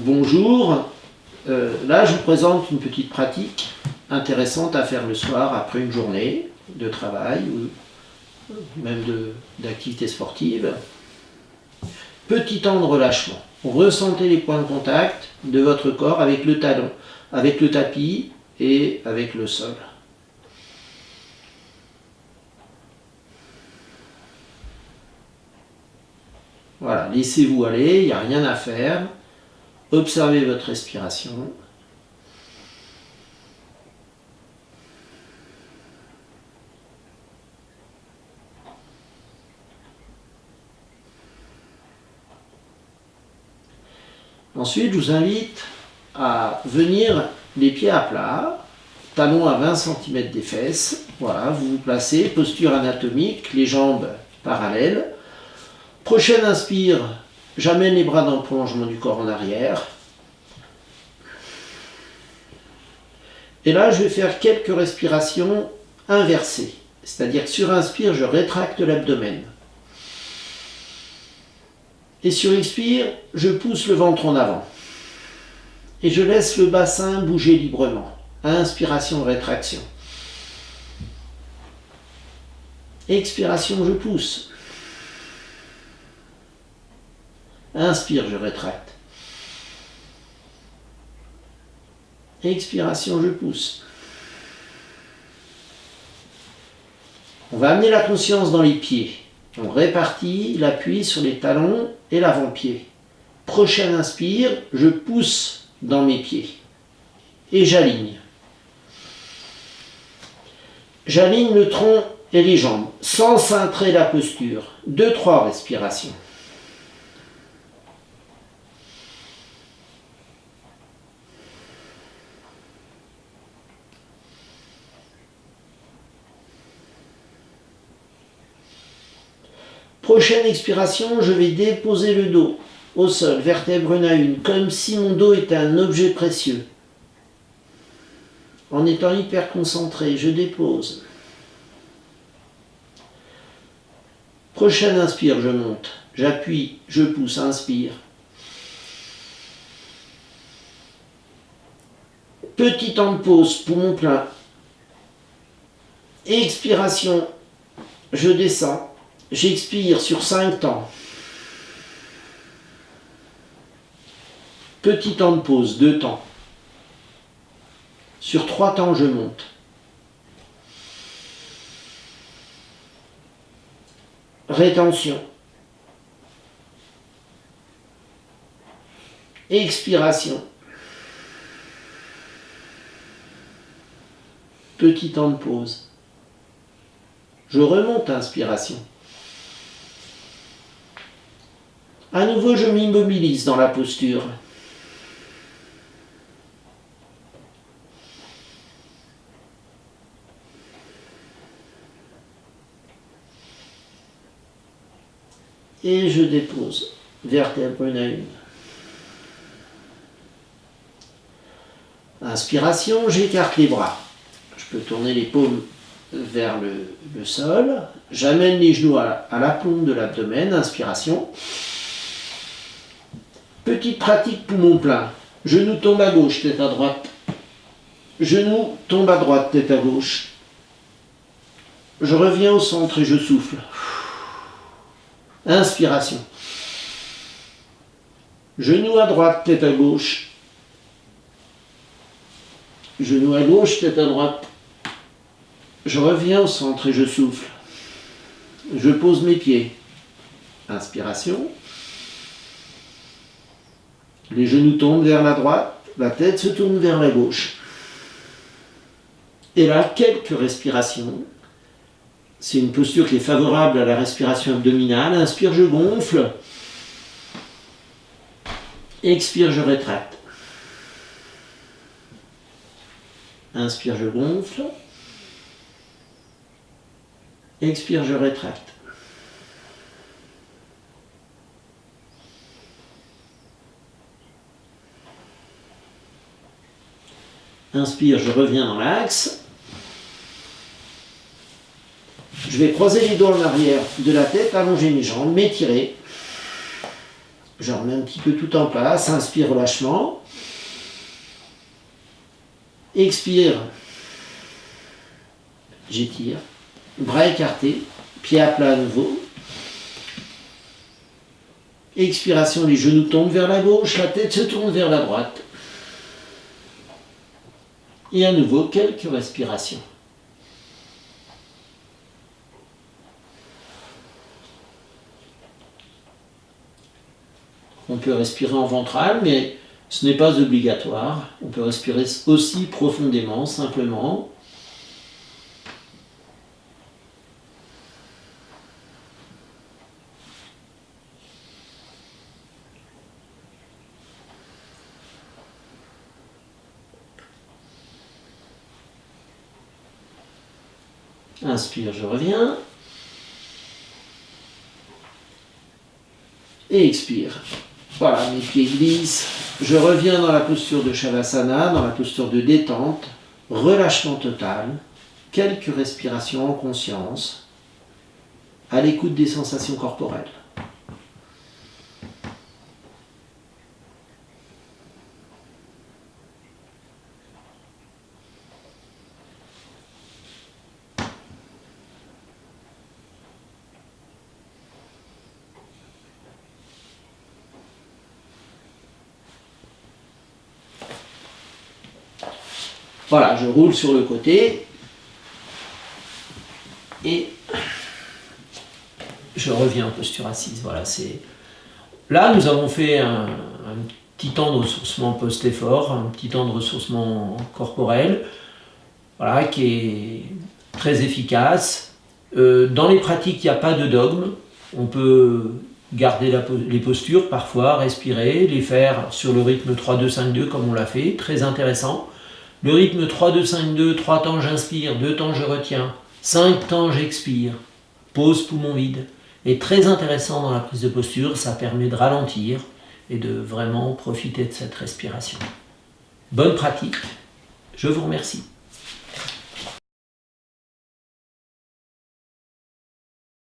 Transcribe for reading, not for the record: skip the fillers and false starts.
Bonjour, là je vous présente une petite pratique intéressante à faire le soir après une journée de travail ou même d'activité sportive. Petit temps de relâchement. Ressentez les points de contact de votre corps avec le talon, avec le tapis et avec le sol. Voilà, laissez-vous aller, il n'y a rien à faire. Observez votre respiration. Ensuite, je vous invite à venir les pieds à plat, talons à 20 cm des fesses. Voilà, vous vous placez, posture anatomique, les jambes parallèles. Prochaine inspire, j'amène les bras dans le prolongement du corps en arrière. Et là, je vais faire quelques respirations inversées. C'est-à-dire que sur inspire, je rétracte l'abdomen. Et sur expire, je pousse le ventre en avant. Et je laisse le bassin bouger librement. Inspiration, rétraction. Expiration, je pousse. Inspire, je rétracte. Expiration, je pousse. On va amener la conscience dans les pieds. On répartit l'appui sur les talons et l'avant-pied. Prochaine inspire, je pousse dans mes pieds. Et j'aligne. J'aligne le tronc et les jambes, sans cintrer la posture. 2-3 respirations. Prochaine expiration, je vais déposer le dos au sol, vertèbre une à une, comme si mon dos était un objet précieux. En étant hyper concentré, je dépose. Prochaine inspire, je monte, j'appuie, je pousse, inspire. Petit temps de pause, poumon plein. Expiration, je descends. J'expire sur 5 temps. Petit temps de pause, 2 temps. Sur 3 temps, je monte. Rétention. Expiration. Petit temps de pause. Je remonte, inspiration. À nouveau, je m'immobilise dans la posture. Et je dépose, vertèbre une à une. Inspiration, j'écarte les bras. Je peux tourner les paumes vers le sol. J'amène les genoux à l'aplomb de l'abdomen. Inspiration. Petite pratique poumon plein. Genou tombe à gauche, tête à droite. Genou tombe à droite, tête à gauche. Je reviens au centre et je souffle. Inspiration. Genou à droite, tête à gauche. Genou à gauche, tête à droite. Je reviens au centre et je souffle. Je pose mes pieds. Inspiration. Les genoux tombent vers la droite, la tête se tourne vers la gauche. Et là, quelques respirations. C'est une posture qui est favorable à la respiration abdominale. Inspire, je gonfle. Expire, je rétracte. Inspire, je gonfle. Expire, je rétracte. Inspire, je reviens dans l'axe. Je vais croiser les doigts en arrière de la tête, allonger mes jambes, m'étirer. Je remets un petit peu tout en place. Inspire, relâchement. Expire. J'étire. Bras écartés. Pieds à plat à nouveau. Expiration, les genoux tombent vers la gauche, la tête se tourne vers la droite. Et à nouveau, quelques respirations. On peut respirer en ventral, mais ce n'est pas obligatoire. On peut respirer aussi profondément, simplement. Inspire, je reviens. Et expire. Voilà, mes pieds glissent. Je reviens dans la posture de Shavasana, dans la posture de détente. Relâchement total. Quelques respirations en conscience. À l'écoute des sensations corporelles. Voilà, je roule sur le côté et je reviens en posture assise. Voilà, là, nous avons fait un petit temps de ressourcement post-effort, un petit temps de ressourcement corporel, voilà, qui est très efficace. Dans les pratiques, il n'y a pas de dogme. On peut garder les postures parfois, respirer, les faire sur le rythme 3-2-5-2 comme on l'a fait, très intéressant. Le rythme 3-2-5-2, 3 temps j'inspire, 2 temps je retiens, 5 temps j'expire, pause poumon vide, est très intéressant dans la prise de posture, ça permet de ralentir et de vraiment profiter de cette respiration. Bonne pratique, je vous remercie.